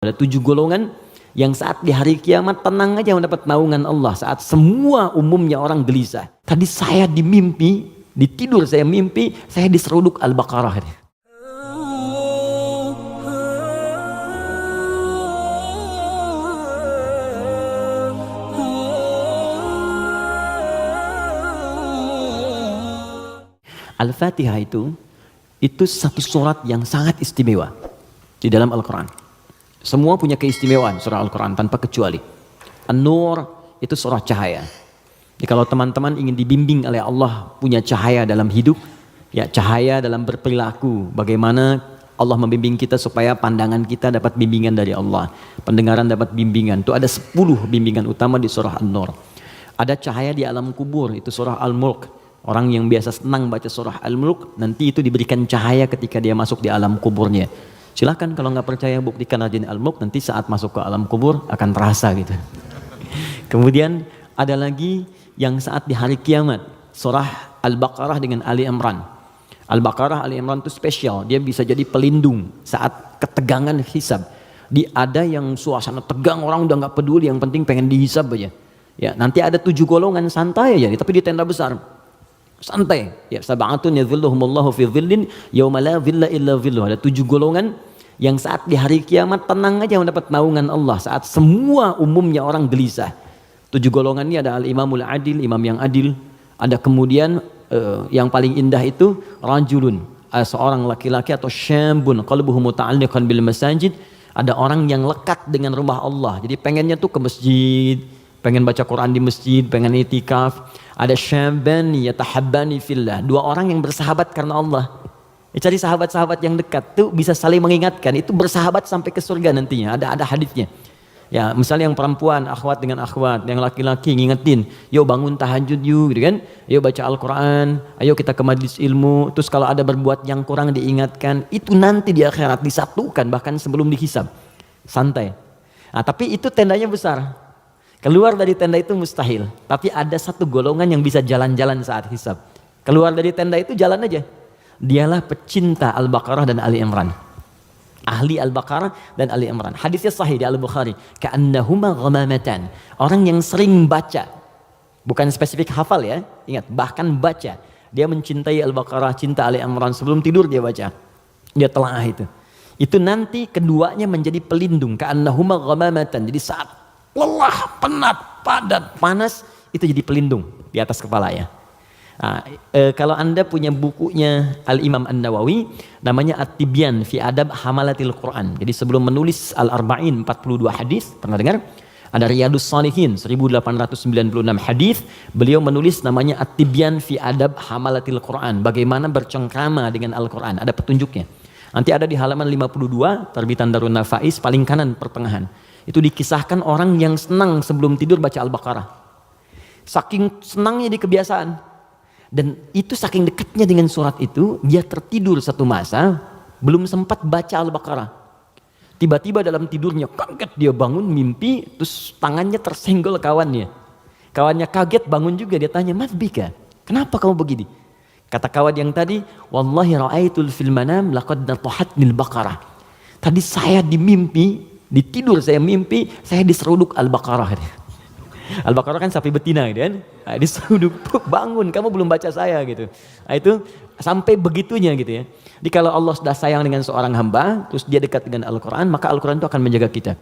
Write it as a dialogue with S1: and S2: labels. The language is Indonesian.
S1: Ada 7 golongan yang saat di hari kiamat tenang aja mendapat naungan Allah saat semua umumnya orang gelisah. Tadi saya di mimpi, di tidur saya mimpi, saya diseruduk Al-Baqarah. Al-Fatihah itu satu surat yang sangat istimewa di dalam Al-Quran. Semua punya keistimewaan surah Al-Quran tanpa kecuali. An-Nur itu surah cahaya. Jadi kalau teman-teman ingin dibimbing oleh Allah punya cahaya dalam hidup, ya cahaya dalam berperilaku, bagaimana Allah membimbing kita supaya pandangan kita dapat bimbingan dari Allah, pendengaran dapat bimbingan. Itu ada 10 bimbingan utama di surah An-Nur. Ada cahaya di alam kubur, itu surah Al-Mulk. Orang yang biasa senang baca surah Al-Mulk, nanti itu diberikan cahaya ketika dia masuk di alam kuburnya. Silakan kalau nggak percaya buktikan aja Al-Mulk, nanti saat masuk ke alam kubur akan terasa gitu. Kemudian ada lagi yang saat di hari kiamat, surah Al-Baqarah dengan Ali Imran. Al-Baqarah Ali Imran itu spesial, dia bisa jadi pelindung saat ketegangan hisab. Ada yang suasana tegang, orang udah nggak peduli, yang penting pengen dihisab aja. Ya, nanti ada 7 golongan santai aja, tapi di tenda besar. Santai, ya sab'atun yadhilluhumullahu fi dhillin yauma la dhilla illa dhilluh. Ada 7 golongan yang saat di hari kiamat tenang aja mendapat naungan Allah saat semua umumnya orang gelisah. 7 golongan ini ada al-imamul adil, imam yang adil. Ada kemudian yang paling indah itu rajulun, seorang laki-laki atau syambun qalbuhu muta'alliqan bil masajid. Ada orang yang lekat dengan rumah Allah. Jadi pengennya tuh ke masjid, pengen baca Quran di masjid, pengen itikaf. Ada syabani yatahabbani fillah, 2 orang yang bersahabat karena Allah. Cari sahabat-sahabat yang dekat tuh bisa saling mengingatkan, itu bersahabat sampai ke surga nantinya. Ada hadisnya. Ya, misalnya yang perempuan akhwat dengan akhwat, yang laki-laki ngingetin, yuk bangun tahajud yuk, gitu kan? Yuk baca Al-Quran, ayo kita ke majlis ilmu. Terus kalau ada berbuat yang kurang diingatkan, itu nanti di akhirat disatukan bahkan sebelum dihisab. Santai. Nah, tapi itu tendanya besar. Keluar dari tenda itu mustahil, tapi ada 1 golongan yang bisa jalan-jalan saat hisab. Keluar dari tenda itu jalan aja. Dialah pecinta Al-Baqarah dan Ali Imran. Ahli Al-Baqarah dan Ali Imran. Hadisnya sahih di Al-Bukhari. Ka'annahuma ghamamatan. Orang yang sering baca. Bukan spesifik hafal ya. Ingat, bahkan baca. Dia mencintai Al-Baqarah, cinta Ali Imran. Sebelum tidur dia baca. Dia telaah itu. Itu nanti keduanya menjadi pelindung. Ka'annahuma ghamamatan. Jadi saat lelah, penat, padat, panas, itu jadi pelindung di atas kepala ya. Nah, kalau Anda punya bukunya Al-Imam An-Nawawi, namanya At-Tibyan fi Adab Hamalatil Quran. Jadi sebelum menulis Al-Arba'in 42 hadis, pernah dengar? Ada Riyadus Shalihin 1896 hadis, beliau menulis namanya At-Tibyan fi Adab Hamalatil Quran. Bagaimana bercengkrama dengan Al-Quran, ada petunjuknya. Nanti ada di halaman 52, terbitan Darun Nafais, paling kanan pertengahan. Itu dikisahkan orang yang senang sebelum tidur baca Al-Baqarah. Saking senangnya di kebiasaan. Dan itu saking dekatnya dengan surat itu, dia tertidur satu masa, belum sempat baca Al-Baqarah. Tiba-tiba dalam tidurnya kaget, dia bangun mimpi, terus tangannya tersenggol kawannya. Kawannya kaget, bangun juga, dia tanya, "Mas Bika, kenapa kamu begini?" Kata kawan yang tadi, "Wallahi ra'aitul fil manam laqad natahatnil Baqarah." Tadi saya di mimpi, di tidur saya mimpi, saya diseruduk Al-Baqarah. Al-Baqarah kan sapi betina gitu kan. Nah, diseruduk, bangun, kamu belum baca saya gitu. Nah, itu sampai begitunya gitu ya. Jadi kalau Allah sudah sayang dengan seorang hamba, terus dia dekat dengan Al-Quran, maka Al-Quran itu akan menjaga kita.